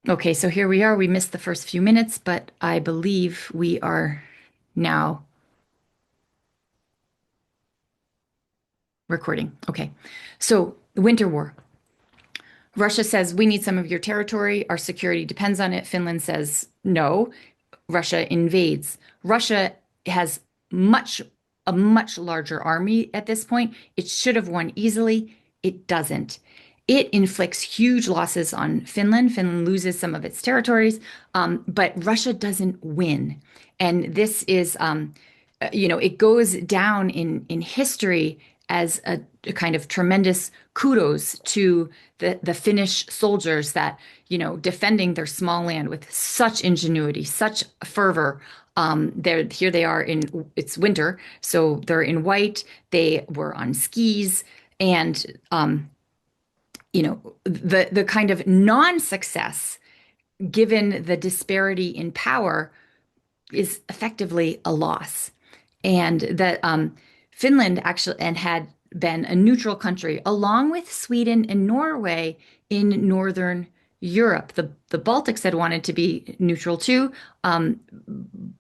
Okay, so here we are. We missed the first few minutes, but I believe we are now recording. Okay, so the Winter War. Russia says, we need some of your territory. Our security depends on it. Finland says, no. Russia invades. Russia has much, a much larger army at this point. It should have won easily. It doesn't. It inflicts huge losses on Finland. Finland loses some of its territories, but Russia doesn't win. And this is, it goes down in history as a kind of tremendous kudos to the Finnish soldiers that, defending their small land with such ingenuity, such fervor. Here they are it's winter, so they're in white. They were on skis, and the kind of non-success, given the disparity in power, is effectively a loss. And that Finland actually and had been a neutral country along with Sweden and Norway in Northern Europe. The Baltics had wanted to be neutral too.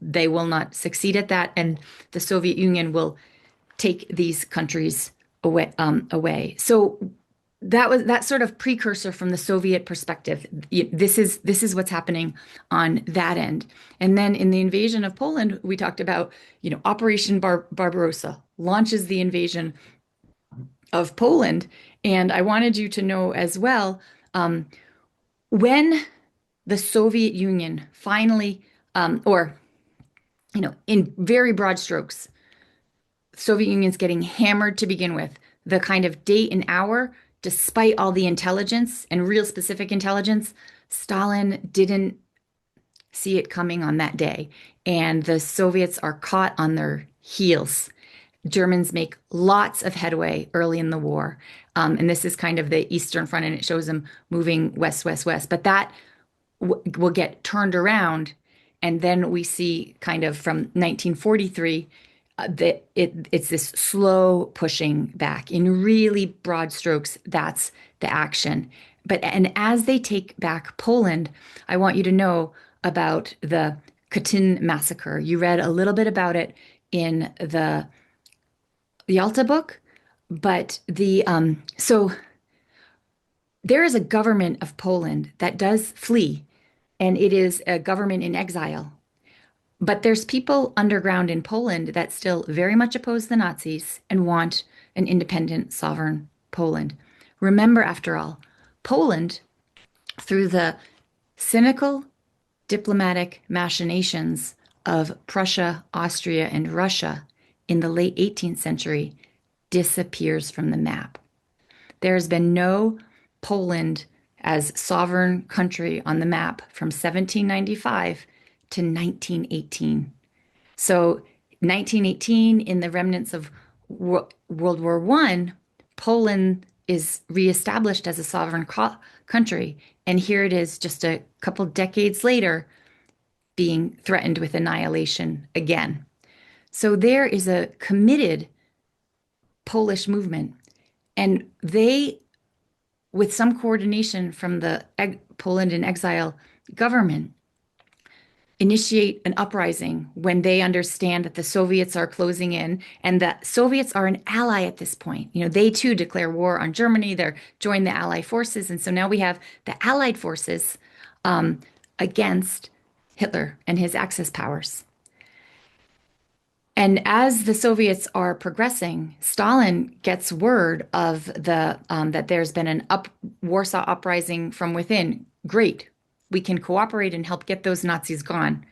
They will not succeed at that, and the Soviet Union will take these countries away. So that was that sort of precursor from the Soviet perspective. This is what's happening on that end. And then in the invasion of Poland, we talked about, Operation Barbarossa launches the invasion of Poland. And I wanted you to know as well, when the Soviet Union finally, in very broad strokes, Soviet Union's getting hammered to begin with. The kind of date and hour, despite all the intelligence and real specific intelligence, Stalin didn't see it coming on that day. And the Soviets are caught on their heels. Germans make lots of headway early in the war. And this is kind of the Eastern Front, and it shows them moving west, west, west. But that will get turned around. And then we see kind of from 1943 that it's this slow pushing back in really broad strokes. That's the action. And as they take back Poland, I want you to know about the Katyn massacre. You read a little bit about it in the Yalta book, but so there is a government of Poland that does flee, and it is a government in exile. But there's people underground in Poland that still very much oppose the Nazis and want an independent, sovereign Poland. Remember, after all, Poland, through the cynical diplomatic machinations of Prussia, Austria, and Russia in the late 18th century, disappears from the map. There has been no Poland as sovereign country on the map from 1795 to 1918. So 1918, in the remnants of World War I, Poland is reestablished as a sovereign country. And here it is just a couple decades later being threatened with annihilation again. So there is a committed Polish movement. And they, with some coordination from the Poland in exile government, initiate an uprising when they understand that the Soviets are closing in, and the Soviets are an ally at this point. They too declare war on Germany. They're join the Allied forces, and so now we have the Allied forces against Hitler and his Axis powers. And as the Soviets are progressing, Stalin gets word of that there's been an Warsaw uprising from within. Great, we can cooperate and help get those Nazis gone.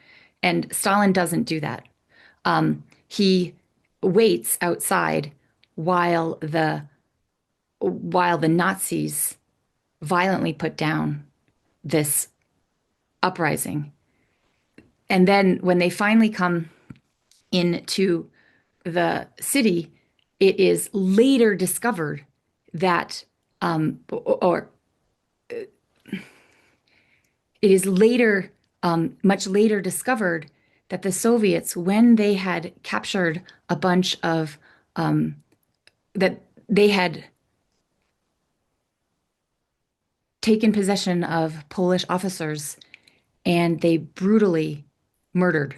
And Stalin doesn't do that. He waits outside while the Nazis violently put down this uprising. And then when they finally come into the city, it is later discovered that, or it is later, much later discovered that the Soviets, when they had captured a bunch of, that they had taken possession of Polish officers and they brutally murdered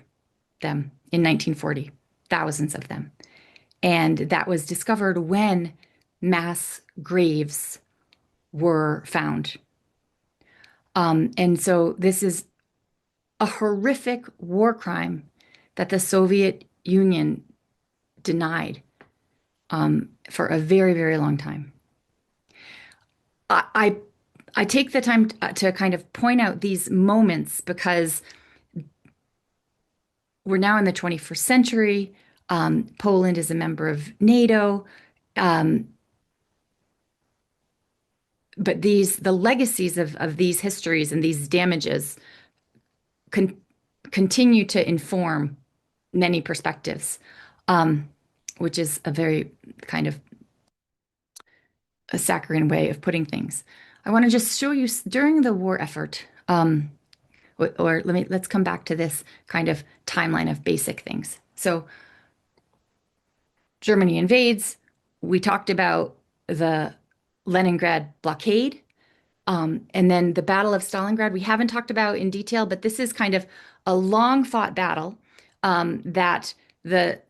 them in 1940, thousands of them. And that was discovered when mass graves were found. And so this is a horrific war crime that the Soviet Union denied for a very, very long time. I, I I take the time to kind of point out these moments because we're now in the 21st century. Poland is a member of NATO. Um, but the legacies of these histories and these damages con continue to inform many perspectives, um, which is a very kind of a saccharine way of putting things. I want to just show you during the war effort, or let's come back to this kind of timeline of basic things. So Germany invades. We talked about the Leningrad blockade. And then the Battle of Stalingrad, we haven't talked about in detail, but this is kind of a long fought battle that the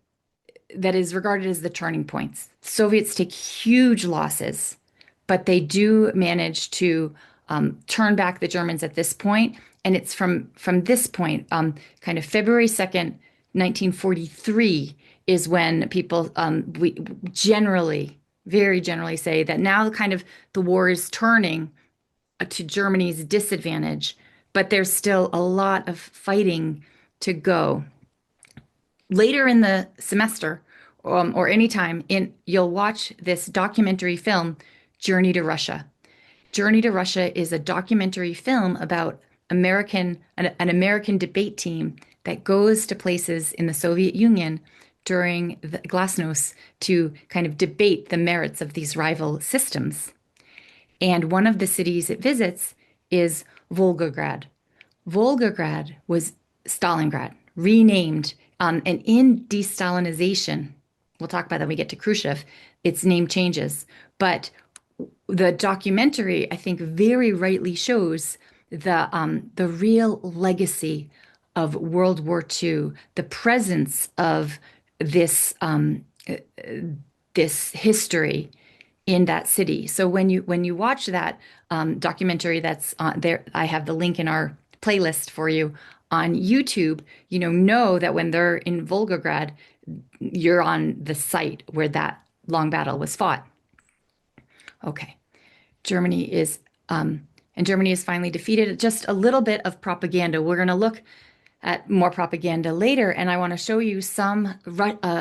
that is regarded as the turning points. Soviets take huge losses, but they do manage to turn back the Germans at this point. And it's from this point, kind of February 2nd, 1943, is when people we generally, very generally say that now kind of the war is turning to Germany's disadvantage, but there's still a lot of fighting to go. Later in the semester, or anytime in, you'll watch this documentary film, Journey to Russia. Journey to Russia is a documentary film about an American debate team that goes to places in the Soviet Union during the Glasnost to kind of debate the merits of these rival systems. And one of the cities it visits is Volgograd. Volgograd was Stalingrad, renamed, and in de-Stalinization, we'll talk about that when we get to Khrushchev, its name changes. But the documentary, I think, very rightly shows the real legacy of World War II, the presence of this this history in that city. So when you watch that documentary that's on there, I have the link in our playlist for you on YouTube. Know that when they're in Volgograd, you're on the site where that long battle was fought. Okay, Germany is and Germany is finally defeated. Just a little bit of propaganda. We're going to look at more propaganda later, and I want to show you some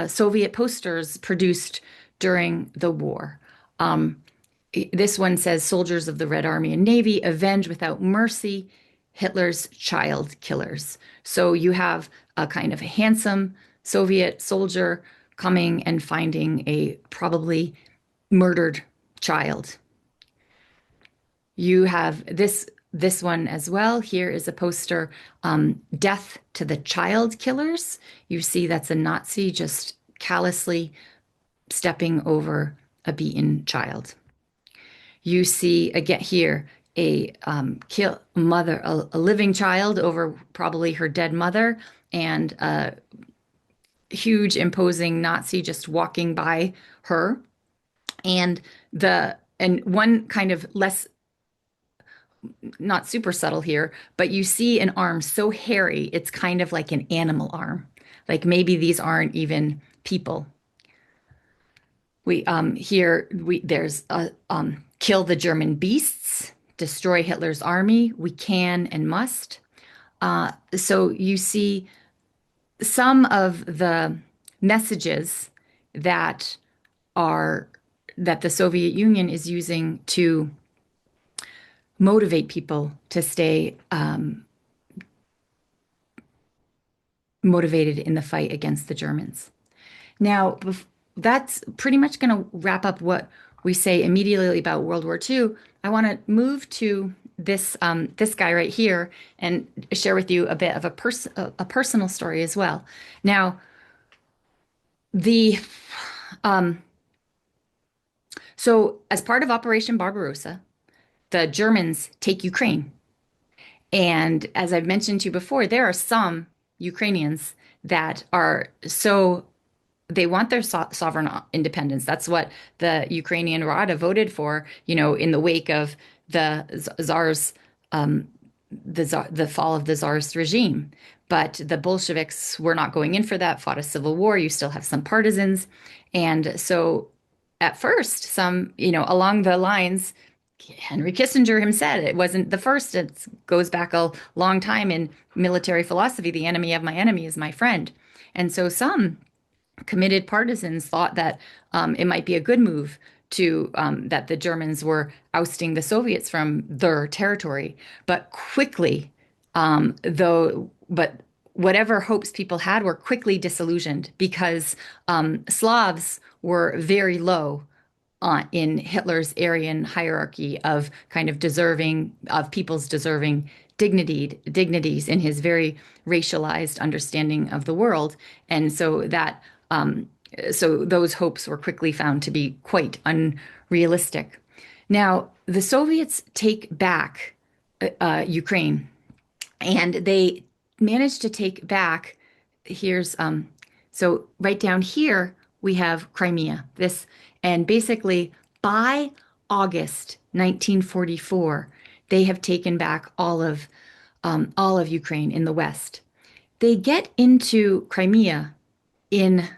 Soviet posters produced during the war. This one says, "Soldiers of the Red Army and Navy, avenge without mercy Hitler's child killers." So you have a kind of handsome Soviet soldier coming and finding a probably murdered child. You have this one as well. Here is a poster, "Death to the Child Killers." You see that's a Nazi just callously stepping over a beaten child. You see again here a kill mother, a living child over probably her dead mother, and a huge imposing Nazi just walking by her. And one kind of less, not super subtle here, but you see an arm so hairy, it's kind of like an animal arm. Like maybe these aren't even people. We here we there's a kill the German beasts, destroy Hitler's army. We can and must. So you see some of the messages that that the Soviet Union is using to motivate people to stay motivated in the fight against the Germans. Now, that's pretty much going to wrap up what we say immediately about World War II. I want to move to this guy right here and share with you a bit of a personal story as well. Now, the so as part of Operation Barbarossa, the Germans take Ukraine. And as I've mentioned to you before, there are some Ukrainians that are so they want their sovereign independence. That's what the Ukrainian Rada voted for, in the wake of the Tsar's the fall of the Tsarist regime. But the Bolsheviks were not going in for that, fought a civil war. You still have some partisans. And so at first, along the lines, Henry Kissinger him said it wasn't the first. It goes back a long time in military philosophy. The enemy of my enemy is my friend. And so some committed partisans thought that it might be a good move to that the Germans were ousting the Soviets from their territory. But quickly, but whatever hopes people had were quickly disillusioned because Slavs were very low in Hitler's Aryan hierarchy of kind of deserving of people's deserving dignities in his very racialized understanding of the world, and so those hopes were quickly found to be quite unrealistic. Now, the Soviets take back Ukraine, and they managed to take back. Here's so right down here we have Crimea. And basically by August 1944, they have taken back all of Ukraine in the West. They get into Crimea in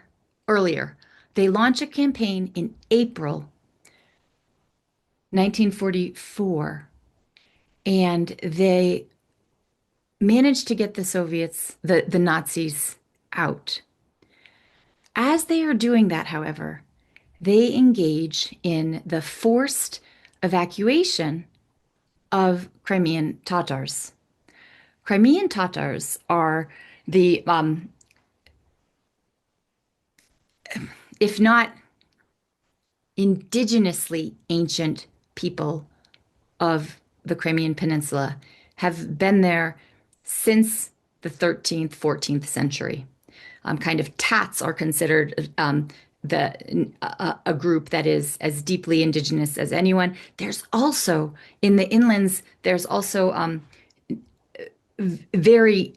earlier. They launch a campaign in April 1944, and they manage to get the Nazis out. As they are doing that, however, they engage in the forced evacuation of Crimean Tatars. Crimean Tatars are the, if not indigenously ancient people of the Crimean Peninsula, have been there since the 13th, 14th century. Kind of Tats are considered a group that is as deeply indigenous as anyone. There's also in the inlands, there's also very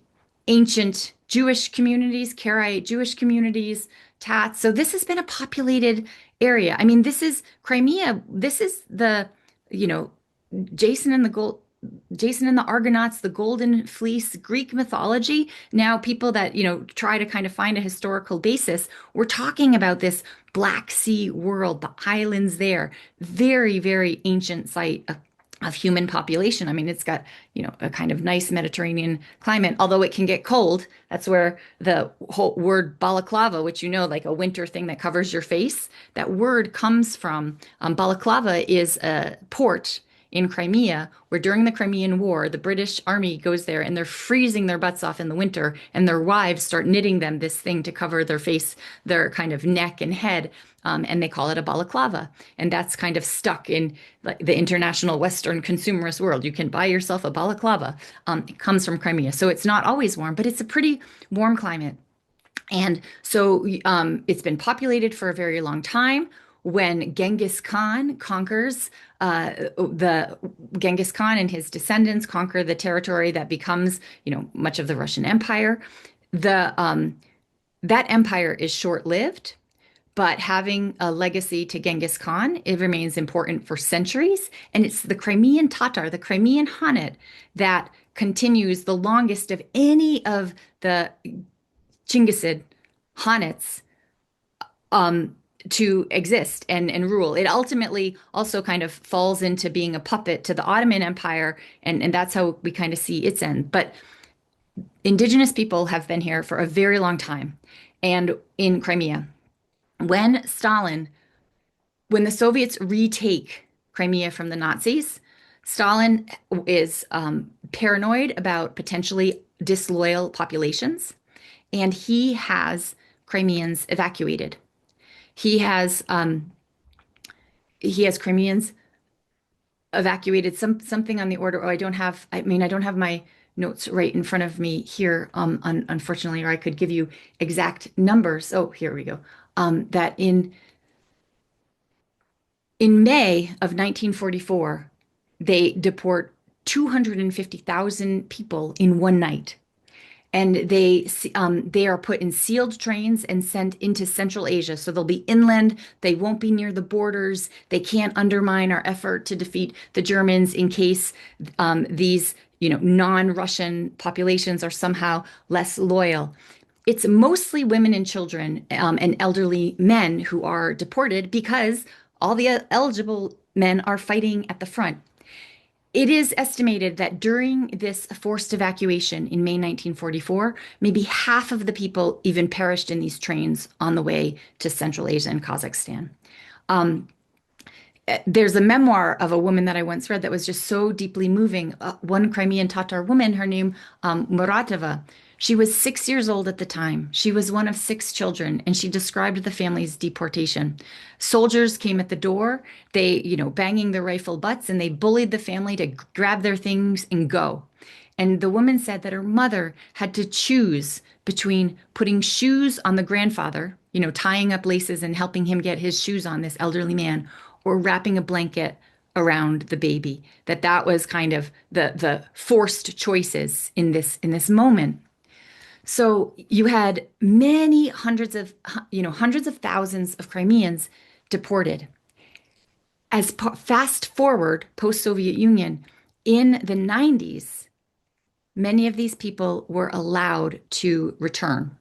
ancient Jewish communities, Karaite Jewish communities, Tats. So this has been a populated area. I mean, this is Crimea. This is you know, Jason and the Gold, Jason and the Argonauts, the Golden Fleece, Greek mythology. Now, people that, try to kind of find a historical basis, we're talking about this Black Sea world, the islands there, very, very ancient site of human population. I mean, it's got, a kind of nice Mediterranean climate, although it can get cold. That's where the whole word balaclava, which like a winter thing that covers your face, that word comes from. Balaclava is a port in Crimea, where during the Crimean War, the British army goes there and they're freezing their butts off in the winter, and their wives start knitting them this thing to cover their face, their kind of neck and head. And they call it a balaclava. And that's kind of stuck in the international Western consumerist world. You can buy yourself a balaclava. It comes from Crimea. So it's not always warm, but it's a pretty warm climate. And so it's been populated for a very long time. When Genghis Khan conquers, the Genghis Khan and his descendants conquer the territory that becomes, much of the Russian Empire. That empire is short-lived, but having a legacy to Genghis Khan, it remains important for centuries. And it's the Crimean Tatar, the Crimean Khanate, that continues the longest of any of the Chinggisid Khanates to exist and rule. It ultimately also kind of falls into being a puppet to the Ottoman Empire, and that's how we kind of see its end. But indigenous people have been here for a very long time. And in Crimea, when the Soviets retake Crimea from the Nazis, Stalin is paranoid about potentially disloyal populations, and he has Crimeans evacuated. He has Crimeans evacuated something on the order. Oh, I don't have. I mean, I don't have my notes right in front of me here. Unfortunately, or I could give you exact numbers. Oh, here we go. That in May of 1944, They deport 250,000 people in one night. And they are put in sealed trains and sent into Central Asia. So they'll be inland. They won't be near the borders. They can't undermine our effort to defeat the Germans in case these, non-Russian populations are somehow less loyal. It's mostly women and children and elderly men who are deported because all the eligible men are fighting at the front. It is estimated that during this forced evacuation in May 1944, maybe half of the people even perished in these trains on the way to Central Asia and Kazakhstan. Um, there's a memoir of a woman that I once read that was just so deeply moving. One Crimean Tatar woman, her name Muratova, she was 6 years old at the time. She was one of six children, and she described the family's deportation. Soldiers came at the door, they, banging their rifle butts, and they bullied the family to grab their things and go. And the woman said that her mother had to choose between putting shoes on the grandfather, tying up laces and helping him get his shoes on, this elderly man, or wrapping a blanket around the baby. That was kind of the forced choices in this moment. So you had many hundreds of thousands of Crimeans deported. Fast forward post-Soviet Union, in the 90s, many of these people were allowed to return.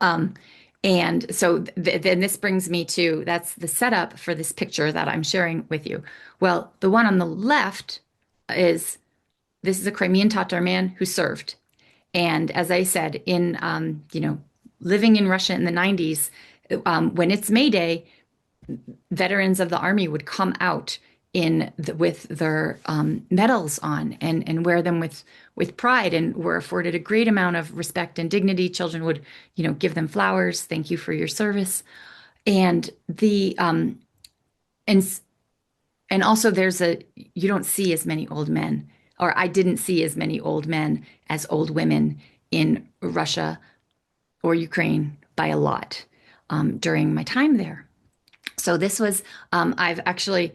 Um, and so then this brings me to that's the setup for this picture that I'm sharing with you. Well, the one on the left is this is a Crimean Tatar man who served. And as I said, living in Russia in the 90s, when it's May Day, veterans of the army would come out with their medals on and wear them with pride and were afforded a great amount of respect and dignity. Children would, give them flowers, thank you for your service. And the and and also you don't see as many old men, or I didn't see as many old men as old women in Russia or Ukraine by a lot during my time there. So this was, I've actually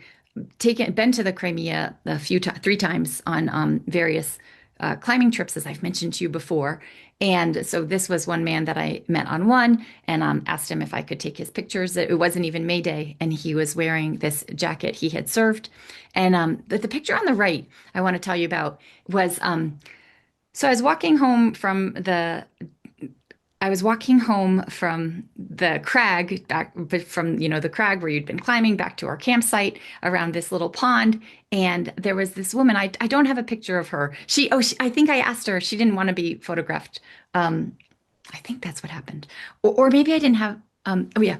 been to the Crimea three times on various climbing trips, as I've mentioned to you before. And so this was one man that I met on one and asked him if I could take his pictures. It wasn't even May Day, and he was wearing this jacket he had served. And the picture on the right I want to tell you about was so I was walking home from the crag back, but from, the crag where you'd been climbing back to our campsite around this little pond. And there was this woman. I don't have a picture of her. I think I asked her, she didn't want to be photographed. I think that's what happened. Or maybe I didn't have, oh yeah.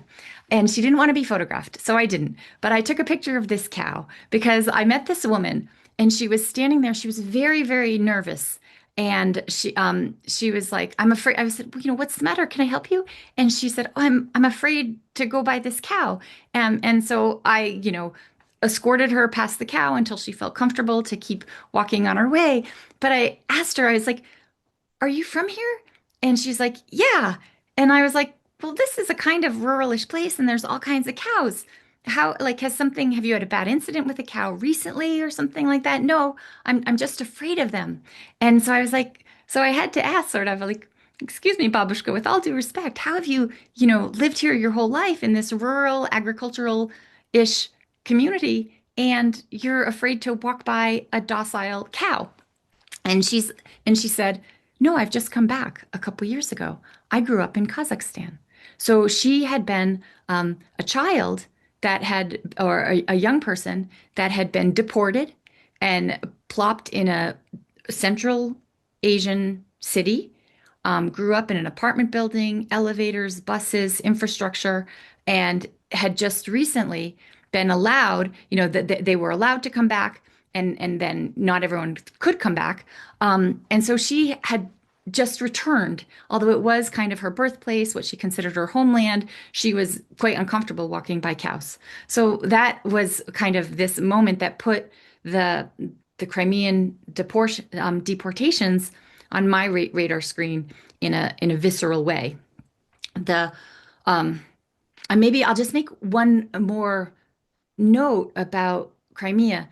And she didn't want to be photographed. So I didn't. But I took a picture of this cow because I met this woman and she was standing there. She was very, very nervous. And she was like, I'm afraid. I said, well, what's the matter? Can I help you? And she said, oh, I'm afraid to go by this cow. And so I, escorted her past the cow until she felt comfortable to keep walking on her way. But I asked her, I was like, are you from here? And she's like, yeah. And I was like, well, this is a kind of ruralish place and there's all kinds of cows. Like, have you had a bad incident with a cow recently or something like that? No, I'm just afraid of them. And so I was like, so I had to ask sort of like, excuse me, Babushka, with all due respect, how have you, lived here your whole life in this rural agricultural-ish community and you're afraid to walk by a docile cow? And she said, "No, I've just come back a couple years ago. I grew up in Kazakhstan." So she had been a child or a young person that had been deported and plopped in a Central Asian city, grew up in an apartment building, elevators, buses, infrastructure, and had just recently been allowed, that they were allowed to come back, and then not everyone could come back. And so she had just returned, although it was kind of her birthplace, what she considered her homeland. She was quite uncomfortable walking by cows. So that was kind of this moment that put the Crimean deportations on my radar screen in a visceral way. The Maybe I'll just make one more note about Crimea.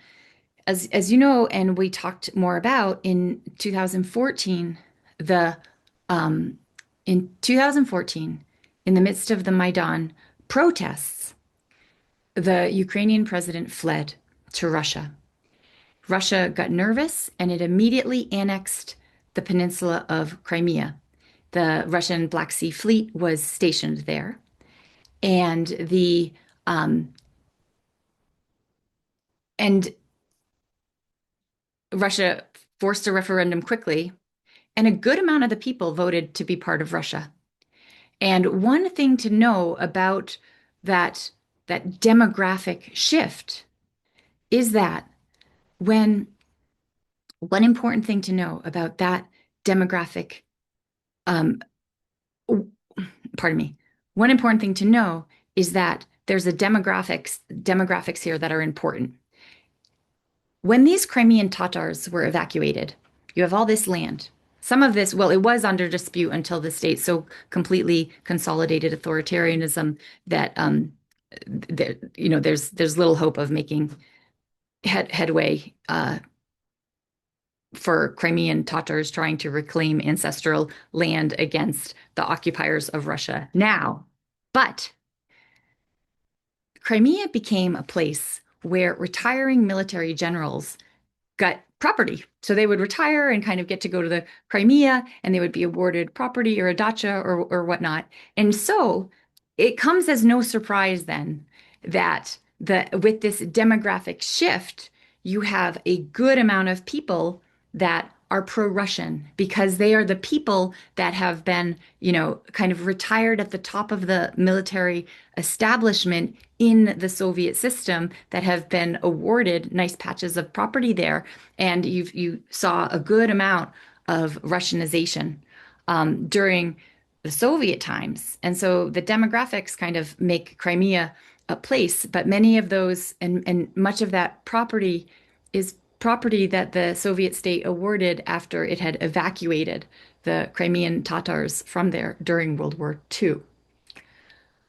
as you know, and we talked more about in 2014, the in 2014, in the midst of the Maidan protests, the Ukrainian president fled to Russia. Russia got nervous and it immediately annexed the peninsula of Crimea. The Russian Black Sea Fleet was stationed there, and the and Russia forced a referendum quickly, and a good amount of the people voted to be part of Russia. And one thing to know about that that demographic shift is that when one important thing to know about that demographic, um, pardon me, one important thing to know is that there's a demographics here that are important. When these Crimean Tatars were evacuated, you have all this land. Some of this, well, it was under dispute until the state so completely consolidated authoritarianism that there's little hope of making headway for Crimean Tatars trying to reclaim ancestral land against the occupiers of Russia now. But Crimea became a place where retiring military generals got property. So they would retire and kind of get to go to the Crimea and they would be awarded property or a dacha or whatnot. And so it comes as no surprise then that with this demographic shift, you have a good amount of people that are pro-Russian because they are the people that have been, kind of retired at the top of the military establishment in the Soviet system that have been awarded nice patches of property there. And you saw a good amount of Russianization during the Soviet times. And so the demographics kind of make Crimea a place, but many of those and much of that property is property that the Soviet state awarded after it had evacuated the Crimean Tatars from there during World War II.